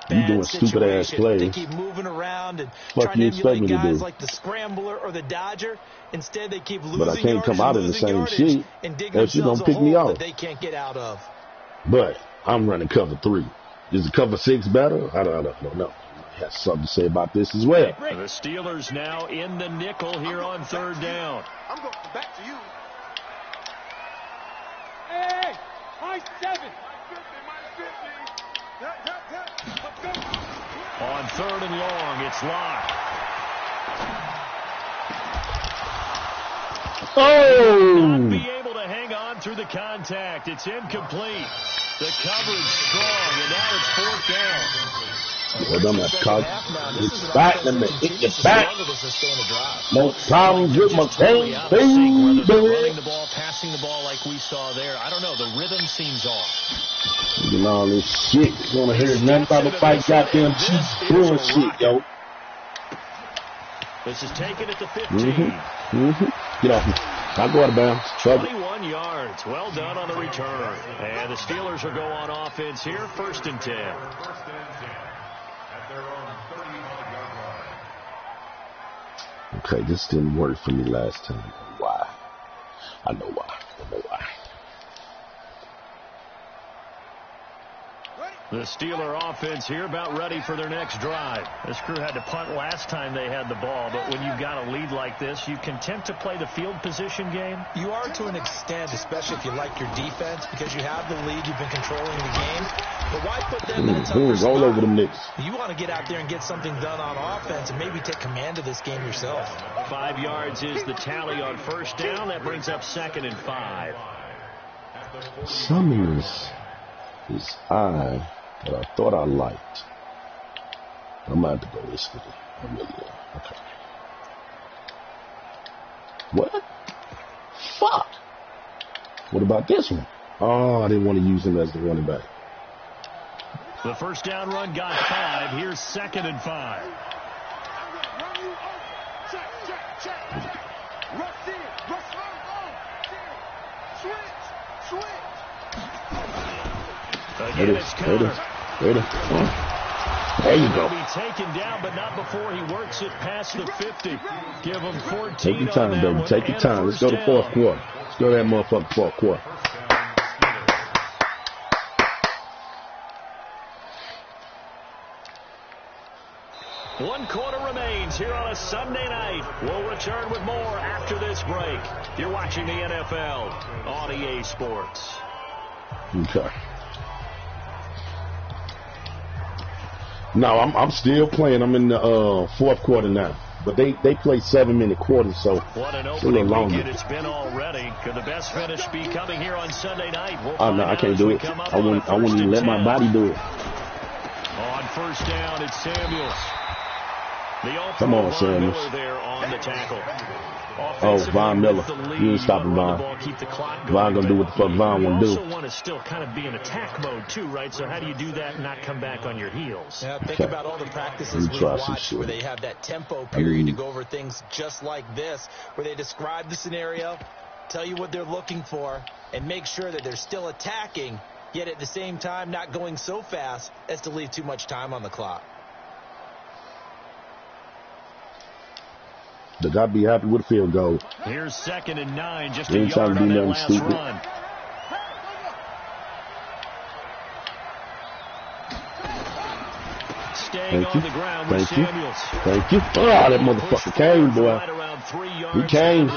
S2: You doing stupid ass plays.
S4: They keep moving around and
S2: fuck
S4: trying
S2: you
S4: to
S2: expect
S4: emulate
S2: me to
S4: guys
S2: do?
S4: like the scrambler or the dodger. Instead, they keep losing
S2: But I can't come out in the same shit
S4: and digging
S2: if you
S4: themselves
S2: don't pick
S4: a
S2: me
S4: hole
S2: off.
S4: that they can't get out of.
S2: But I'm running cover 3. Is the cover 6 better? I don't know. I have something to say about this as well.
S3: The Steelers now in the nickel here on 3rd down.
S5: I'm going back to you.
S1: Hey, high 7.
S3: On 3rd and long, it's locked.
S2: Oh!
S3: Not be able to hang on through the contact. It's incomplete. The coverage strong, and now it's 4th down.
S2: Well, them it's back. Let me hit you back. No problems with my game,
S3: Running the
S2: baby.
S3: ball, passing the ball like we saw there. I don't know. The rhythm seems off.
S2: And all this shit. You wanna hear nothing about the fight goddamn cheap bullshit, yo.
S3: This is taken at the 15.
S2: Get off me. I'll go out of bounds.
S3: 21 yards. Well done on the return. And the Steelers will go on offense here. 1st and 10.
S6: First and 10 at their own 35-yard line.
S2: Okay, this didn't work for me last time. Why? I know why.
S3: The Steeler offense here about ready for their next drive. This crew had to punt last time they had the ball, but when you've got a lead like this, you can tend to play the field position game.
S4: You are to an extent, especially if you like your defense, because you have the lead, you've been controlling the game. But why put them in a tougher spot?
S2: All over them Knicks.
S4: You want to get out there and get something done on offense and maybe take command of this game yourself.
S3: 5 yards is the tally on 1st down. That brings up 2nd and 5.
S2: Some of this eye that I thought I liked. I'm about to go this way. I really am. Okay. What? Fuck. What about this one? Oh, I didn't want to use him as the running back.
S3: The 1st down run got 5. Here's 2nd and 5. Again, it's counter.
S2: There you go.
S3: Be taken down, but not before he works it past the 50. Give him 14.
S2: Take your time, baby. Take your time. Let's go to fourth quarter. Let's go to that motherfucking fourth quarter.
S3: One quarter remains here on a Sunday night. We'll return with more after this break. You're watching the NFL on EA Sports.
S2: Okay. No, I'm still playing. I'm in the fourth quarter now. But they play 7-minute quarters, so
S3: what an
S2: it's a little
S3: opening
S2: longer.
S3: weekend it's been already. Could the best finish be coming here on Sunday night? We'll
S2: Oh, no, I can't do it. I wouldn't even let my body do it.
S3: On first down, it's Samuels.
S2: Come on, Samuels.
S3: There on the tackle.
S2: Oh, Von Miller. You ain't stopping Von. Von gonna do what the fuck Von want to do.
S3: You also want to still kind of be in attack mode too, right? So how do you do that and not come back on your heels?
S4: Yeah, think about all the practices we've watched where they have that tempo period to go over things just like this, where they describe the scenario, tell you what they're looking for, and make sure that they're still attacking, yet at the same time not going so fast as to leave too much time on the clock.
S2: They got to be happy with a field goal.
S3: Here's 2nd and 9, just
S2: They
S3: a
S2: ain't trying
S3: yard
S2: to
S3: on
S2: do
S3: that
S2: nothing
S3: last
S2: stupid.
S3: run. Staying on the ground with Samuels.
S2: Thank you. Oh, that motherfucker came, boy.
S3: Right around 3 yards.
S2: He came.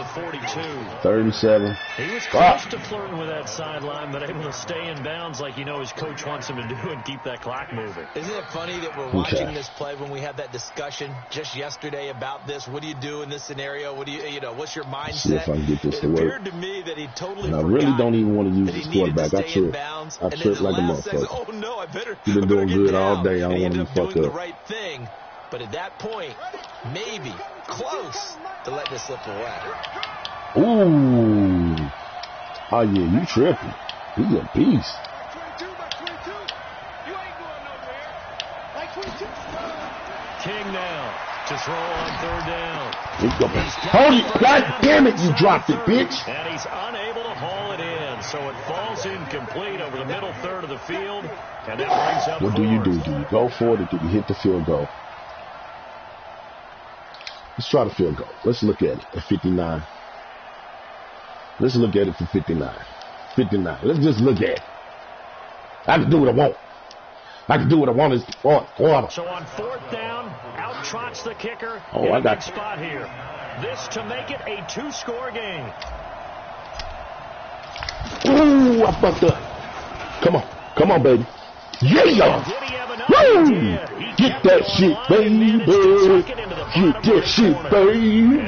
S2: 37.
S3: He was close to flirting with that sideline, but able to stay in bounds like his coach wants him to do and keep that clock moving.
S4: Isn't it funny that we're watching this play when we had that discussion just yesterday about this? What do you do in this scenario? What do what's your mindset?
S2: See if I can get this to work.
S4: It appeared to me that he totally
S2: I really don't even want to use this quarterback. I trip like a motherfucker.
S4: Oh no,
S2: He's been doing good all day. I don't want him to fuck up.
S4: The right thing, but at that point, maybe close to let this slip away.
S2: Ooh. Oh, yeah, you tripping. He's a beast.
S3: King now to throw on 3rd down.
S2: Hold it. God damn it, you dropped it, bitch.
S3: And he's unable to haul it in, so it falls incomplete over the middle third of the field, and that brings up
S2: What do you do? Do you go for it or do you hit the field goal? Let's try the field goal. Let's look at it at 59. Let's look at it for 59. 59. Let's just look at it. I can do what I want. I can do what I want in the fourth quarter.
S3: So on 4th down, out trots the kicker.
S2: Oh, I got
S3: spot here. This to make it a 2-score game.
S2: Ooh, I fucked up. Come on. Come on, baby. Yeah! Woo! Get that shit, baby. Get that shit, baby.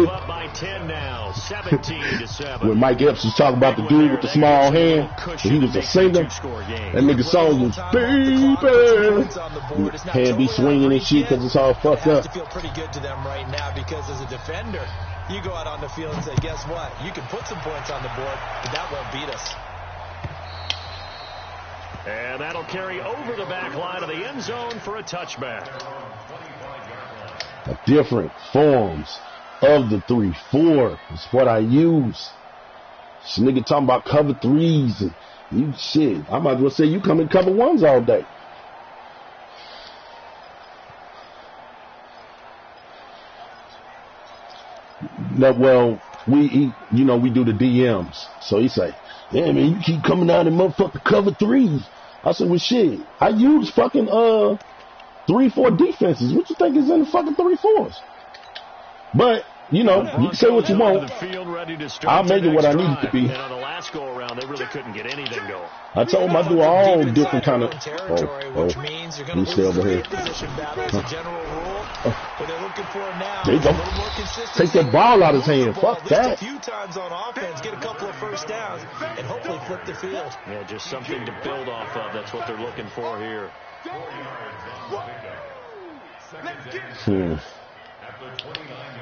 S3: Up by 10 now, 17-7.
S2: When Mike Epps was talking about the dude with the small hand, and he was a singer, that nigga song was baby. Hand be swinging and shit because it's all fucked up.
S4: It has to feel pretty good to them right now because as a defender, you go out on the field and say, guess what? You can put some points on the board, but that won't beat us.
S3: And that'll carry over the back line of the end zone for a touchback.
S2: Different forms of the 3-4 is what I use. This nigga talking about cover 3s and you shit. I might as well say you come in cover 1s all day. That well, we do the DMs. So he say, yeah, man, you keep coming out in motherfucking cover 3s. I said, well, shit, I use fucking 3-4 defenses. What you think is in the fucking 3-4s? But, you can say what you want. I'll make it what I need it to be.
S3: And on the last go-around, they really couldn't get anything going.
S2: I told him I do all different kind of...
S4: which means you're going to lose the position battle as a general rule. But they're looking for now.
S2: There you go. Take that ball out of his hand. Fuck that.
S4: A few times on offense, get a couple of first downs, and hopefully flip the field.
S3: Yeah, just something to build off of. That's what they're looking for here.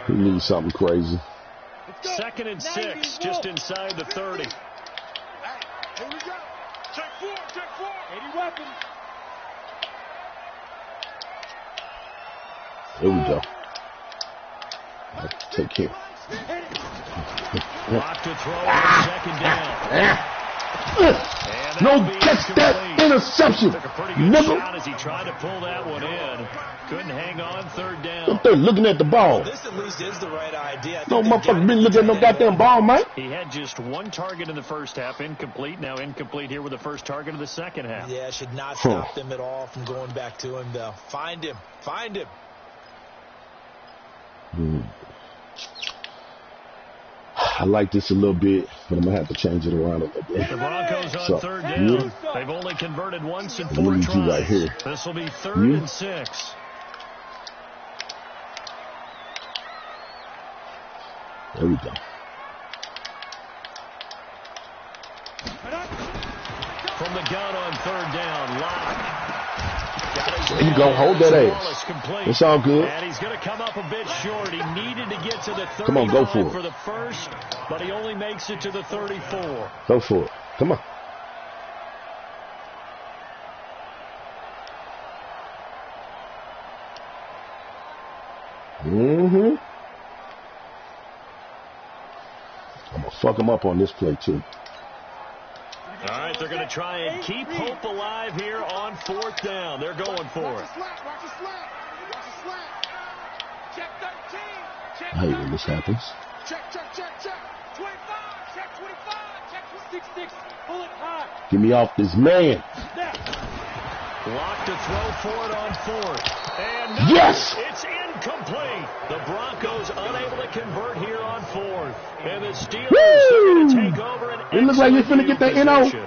S2: He needs something crazy.
S3: 2nd and 6, just inside the 30.
S5: Here we go. Check 4. 80 weapons.
S2: Here we go. I'll take care.
S3: Block to throw on 2nd down.
S2: No, catch that interception.
S3: Took a pretty good
S2: Nigga.
S3: shot as he tried to pull that one in. Couldn't hang on third down.
S2: Up there looking at the ball.
S4: This at least is the right idea.
S2: No motherfucker been looking at no goddamn ball, man.
S3: He had just one target in the first half, incomplete. Now incomplete here with the first target of the second half.
S4: Yeah, should not stop them at all from going back to him, though. Find him. Find him.
S2: I like this a little bit, but I'm going to have to change it around a little bit.
S3: The Broncos on
S2: So,
S3: third down. They've only converted once in
S2: What
S3: 4
S2: do you do
S3: tries.
S2: right here?
S3: This will be 3rd and 6.
S2: There we go.
S3: From the gun on third down, Locke.
S2: There you go. Hold that ass. It's all good.
S3: And he's going to come up a bit short. He needed to get to the 39
S2: Come on, go for it.
S3: for the first, but he only makes it to the 34.
S2: Go for it. Come on. I'm going to fuck him up on this play, too.
S3: All right, they're going to try and keep hope alive here on 4th down. They're going for it.
S2: I hate when this happens.
S5: Check. 25. Check 25. Check 66. Pull it high.
S2: Get me off this man.
S3: Lock to throw for it on 4th. And no,
S2: Yes!
S3: it's incomplete. The Broncos unable to convert here on 4th. And the Steelers are going to take over an
S2: It looks like you're finna get that NO.
S3: position.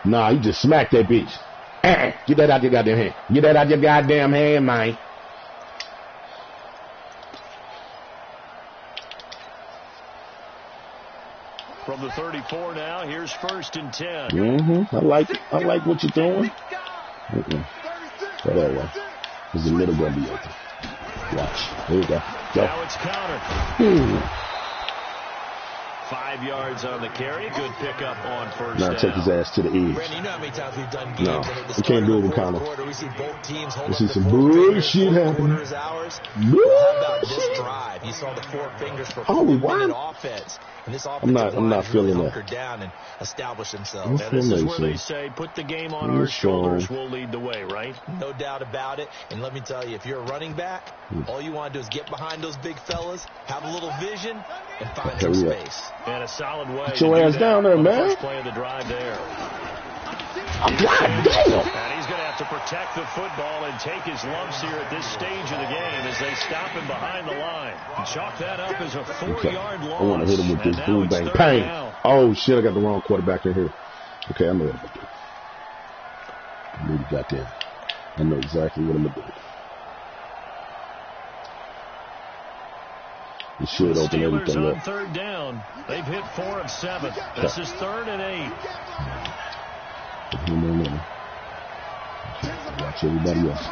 S2: Nah, you just smacked that bitch. Get that out your goddamn hand. Get that out your goddamn hand, man.
S3: From the 34 now, here's 1st and 10.
S2: I like it. I like what you're doing. Go that way. Because the middle gonna be open. Watch. There you go. Go.
S3: Now it's counter. 5 yards on the carry. Good pickup on first
S2: Now
S3: down.
S2: take his ass to the edge.
S4: Brandon, you know how many times we've done games
S2: No,
S4: and at the
S2: we
S4: start
S2: can't do
S4: of
S2: it
S4: the
S2: with
S4: fourth
S2: Connor.
S4: quarter, we see both teams hold
S2: This
S4: up
S2: is
S4: the
S2: some
S4: 4 fingers,
S2: bullshit
S4: 4
S2: happening.
S4: quarters ours. Well, how about this drive? You saw the 4 fingers for 4-minute offense. And this offensive
S2: I'm not feeling
S4: really
S2: that.
S4: hunkered down and established themselves.
S3: And this is where they say, put the game on our shoulders, we'll lead the way, right?
S4: No doubt about it. And let me tell you, if you're a running back, all you want to do is get behind those big fellas, have a little vision, and find some space.
S3: And a solid way.
S2: Get your ass down there, man.
S3: First play of the drive there.
S2: God damn.
S3: And he's going to have to protect the football and take his lumps here at this stage of the game as they stop him behind the line. And chalk that up as a 4-yard loss.
S2: I want to hit him with this boom bang bang. Oh shit, I got the wrong quarterback in here. Okay, I know what I'm gonna do. I really got that. I know exactly what I'm gonna do. It should open everything
S3: on
S2: up.
S3: third down. They've hit 4 of 7. This is 3rd and 8.
S2: Watch everybody else.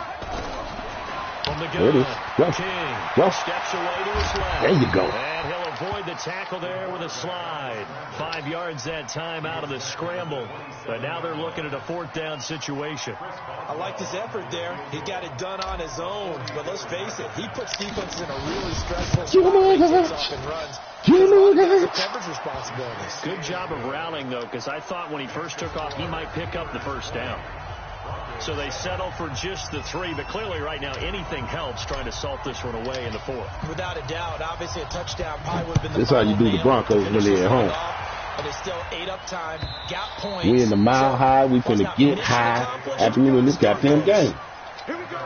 S3: From the
S2: There it is. Go.
S3: King
S2: Go.
S3: steps away to his left.
S2: There you go.
S3: And he'll avoid the tackle there with a slide. 5 yards that time out of the scramble. But now they're looking at a 4th down situation.
S4: I like his effort there. He got it done on his own. But let's face it, he puts defenses in a really stressful spot when he takes off and runs. Coverage responsibilities.
S3: Good job of rallying, though, because I thought when he first took off, he might pick up the first down. So they settle for just the 3, but clearly right now anything helps trying to salt this one away in the 4th.
S4: Without a doubt, obviously a touchdown probably would have been the
S2: This is how you do the Broncos when they're at home.
S4: But it's still 8 up time, got points.
S2: We in the mile high, we finna get high after we win this goddamn game.
S5: Here we go.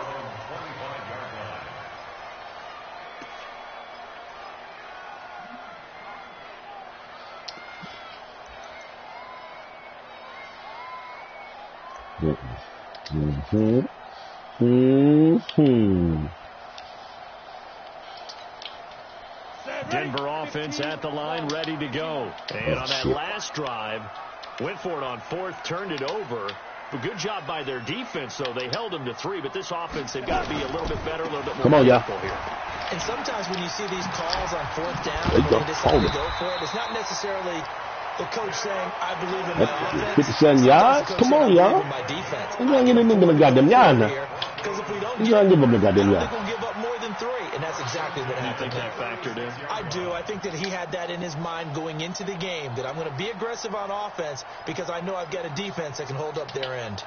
S3: Denver offense at the line, ready to go. And on that last drive, went for it on 4th, turned it over. A good job by their defense, though. They held them to 3, but this offense, they've got to be a little bit better, a little bit more careful here.
S4: And sometimes when you see these calls on 4th down, when they decide to go for it, it's not necessarily the coach saying, I believe in my offense.
S2: 57 yards? Come on, y'all. You ain't getting them the goddamn yard now. You ain't give them the goddamn yard.
S4: than 3, and that's exactly what happened.
S3: You think that factored in?
S4: I do. I think that he had that in his mind going into the game, that I'm going to be aggressive on offense because I know I've got a defense that can hold up their end.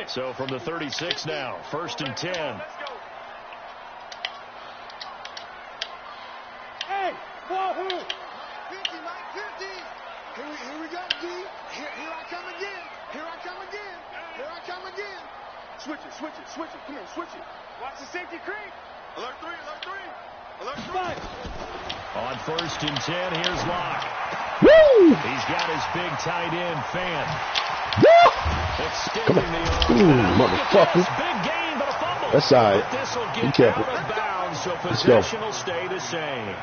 S3: So from the 36 now, 1st and 10.
S5: Hey, ball who? 50, Mike, 50. Here we go, D. Here I come again. Here I come again. Here I come again. Switch it. Come on, switch it. Watch the safety creep. Alert 3. Alert 3.
S3: On 1st and 10, here's Locke.
S2: Woo!
S3: He's got his big tight end, Fan.
S2: Woo!
S3: Extending the arms.
S2: Ooh, motherfucker.
S3: Big gain, but a fumble.
S2: That's all right.
S3: But this will
S2: Be
S3: get
S2: careful.
S3: out of bounds, so
S2: Let's go.
S3: possession will stay the same.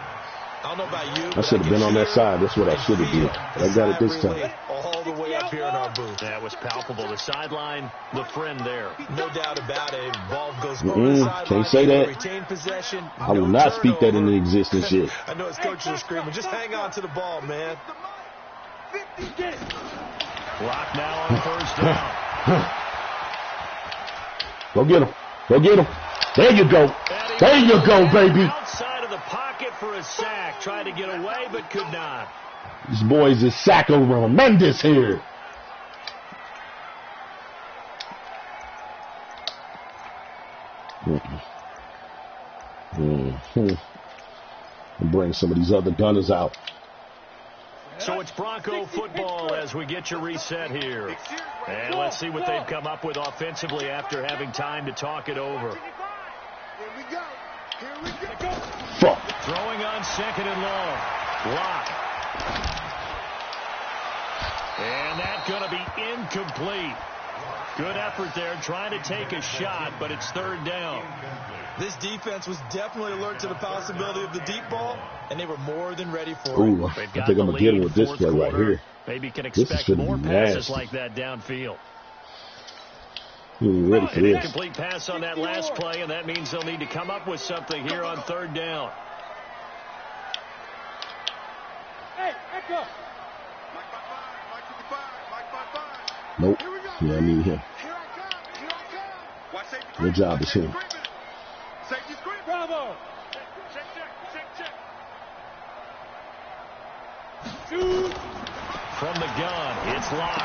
S4: I don't know about you.
S2: I should have been on that side. That's what I should have did. But I got it this time.
S4: All the way up here in our booth.
S3: That was palpable. The sideline, the friend there.
S4: No doubt about it. Ball goes over the sideline.
S2: Can't say that.
S4: Retain possession.
S2: I will not speak that into existence yet.
S4: I know his coaches are screaming. Just hang on to the ball, man.
S3: Clock now on 1st down.
S2: Go get him. Go get him. There you go. There you go, baby.
S3: Outside of the pocket for a sack. Tried to get away, but could not.
S2: These boys is Sacco Mendes here. Bring some of these other gunners out.
S3: So it's Bronco football as we get you reset here. And let's see what they've come up with offensively after having time to talk it over.
S5: Here we go.
S2: Fuck.
S3: Throwing on 2nd and long. Lock. And that's going to be incomplete. Good effort there, trying to take a shot, but it's 3rd down.
S4: This defense was definitely alert to the possibility of the deep ball, and they were more than ready for it.
S2: Ooh, I think I'm going to get him with this play right here.
S3: Maybe can
S2: This is
S3: expect
S2: gonna
S3: more
S2: be
S3: passes
S2: nasty.
S3: like that downfield.
S2: You ready for
S3: An
S2: this?
S3: incomplete pass on that last play, and that means they'll need to come up with something here on 3rd down.
S5: Hey, echo.
S2: Nope. Yeah, I need him.
S5: Here I come. Watch safety.
S2: Your job is him.
S5: Safety screen. Bravo. Check.
S3: From the gun, it's Locke.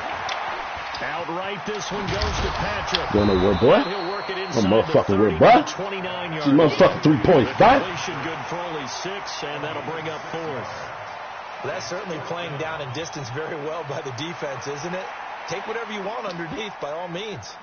S3: Outright, this one goes to Patrick.
S2: Going over, boy.
S3: He'll work it
S2: I'm
S3: inside
S2: motherfucking
S3: the
S2: with, boy.
S3: 29-yard
S2: See, motherfucking 3 points, right?
S3: completion good for only 6, and that'll bring up 4th.
S4: That's certainly playing down in distance very well by the defense, isn't it? Take whatever you want underneath, by all means.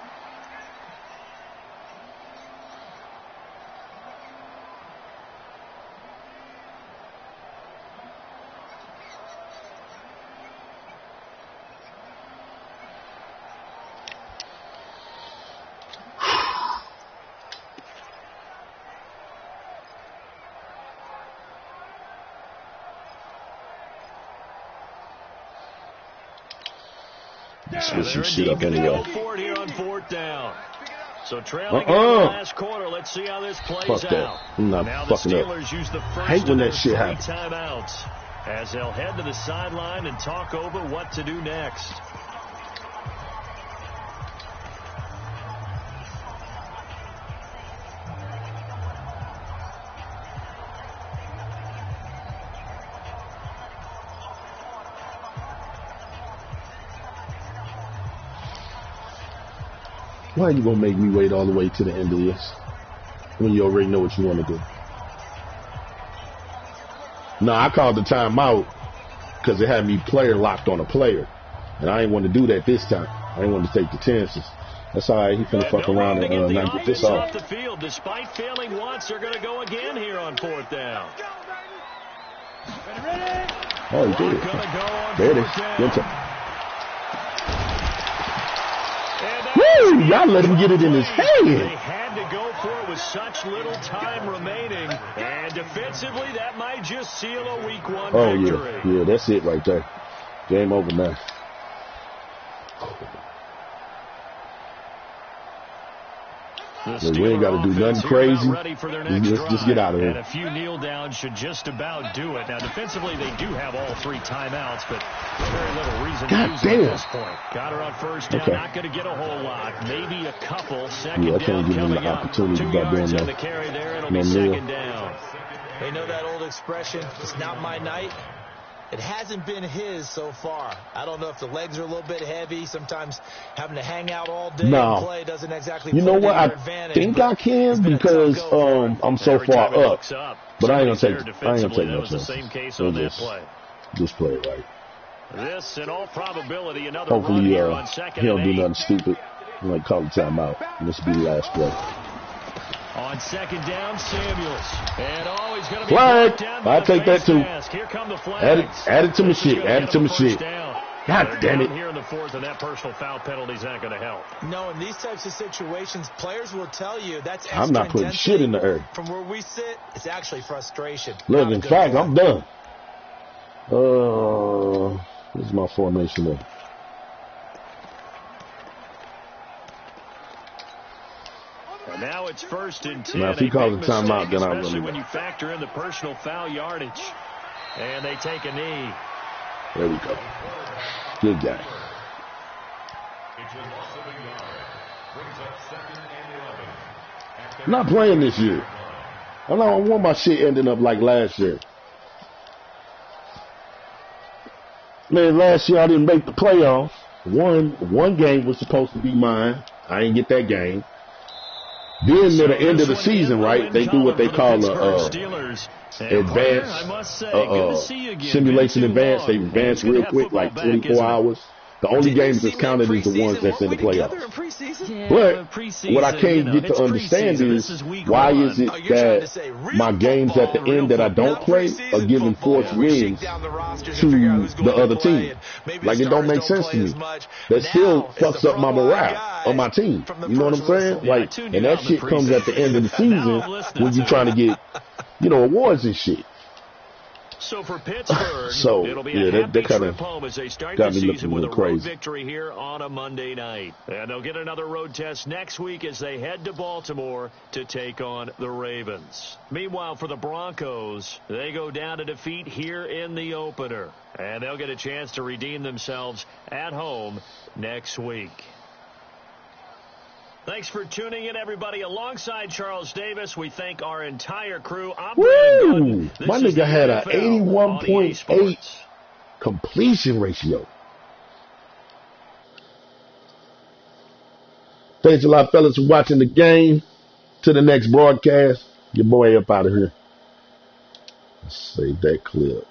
S2: Switch some shit up anyway.
S3: Here on 4th down. So trailing in the last quarter. Let's see how this plays
S2: Fuck that.
S3: out.
S2: I'm not
S3: Now the
S2: fucking up.
S3: Steelers use the
S2: I
S3: first
S2: hate
S3: of
S2: when
S3: their
S2: that shit
S3: 3
S2: happens.
S3: timeouts as they'll head to the sideline and talk over what to do next.
S2: Why are you going to make me wait all the way to the end of this when you already know what you want to do? No, I called the timeout because it had me player locked on a player. And I ain't want to do that this time. I ain't want to take the chances. That's all right. He finna fuck around and not get this off.
S3: The field. Despite failing once, they're going to go again here on 4th down.
S2: Oh, he did it. There it is. Good time. Woo! Y'all let him get it in his
S3: They
S2: head.
S3: had to go for it with such little time remaining. And defensively, that might just seal a week 1 victory.
S2: Yeah, that's it right there. Game over now. We ain't got to do nothing crazy. Just get out of here.
S3: And a few kneel downs should just about do it. Now, defensively, they do have all 3 timeouts, but very little reason to use it at this point. Got her on first down. Not going to get a whole lot. Maybe a couple. Second down coming up. 2 yards on the carry there. It'll be second down.
S4: They know that old expression, it's not my night. It hasn't been his so far. I don't know if the legs are a little bit heavy. Sometimes having to hang out all day and play doesn't exactly play to your advantage.
S2: I think I can because I'm so far up. But I ain't gonna take no chance. Just play it right.
S3: This, in all probability, another
S2: hopefully
S3: he don't
S2: do nothing stupid. He might call the timeout. And this will be the last play.
S3: On second down, Samuels. And he's going to be
S2: flag.
S3: Down
S2: I take that too.
S3: Here come the flags.
S2: Add it to my shit. Add it to my shit. God damn it.
S3: Here in the 4th, and that personal foul penalty's not going to help.
S4: No, in these types of situations, players will tell you that's extra
S2: I'm not putting shit in the earth.
S4: From where we sit, it's actually frustration.
S2: Look, in fact, I'm done. This is my formation there.
S3: And now it's 1st and 10.
S2: Now, if he calls a timeout, then I'm going to.
S3: Especially when you factor in the personal foul yardage. And they take a knee.
S2: There we go. Good guy. I'm not playing this year. I don't want my shit ending up like last year. Man, last year I didn't make the playoffs. One game was supposed to be mine. I didn't get that game. Then near the end of the season, right, they do what they call advanced simulation advance. They advance real quick, like 24 hours. The only games that's counted is the ones that's in the playoffs. But what I can't get to understand is why is it that my games at the end that I don't play are giving forced wins to the other team? Like, it don't make sense to me. That still fucks up my morale on my team. You know what I'm saying? Like, and that shit comes at the end of the season when you're trying to get, awards and shit.
S3: So for Pittsburgh, it'll be a happy trip home as they start the season with a road victory here on a Monday night. And they'll get another road test next week as they head to Baltimore to take on the Ravens. Meanwhile, for the Broncos, they go down to defeat here in the opener. And they'll get a chance to redeem themselves at home next week. Thanks for tuning in, everybody. Alongside Charles Davis, we thank our entire crew.
S2: Woo! My nigga had an 81.8 completion ratio. Thanks a lot, fellas, for watching the game. To the next broadcast. Your boy up out of here. Let's save that clip.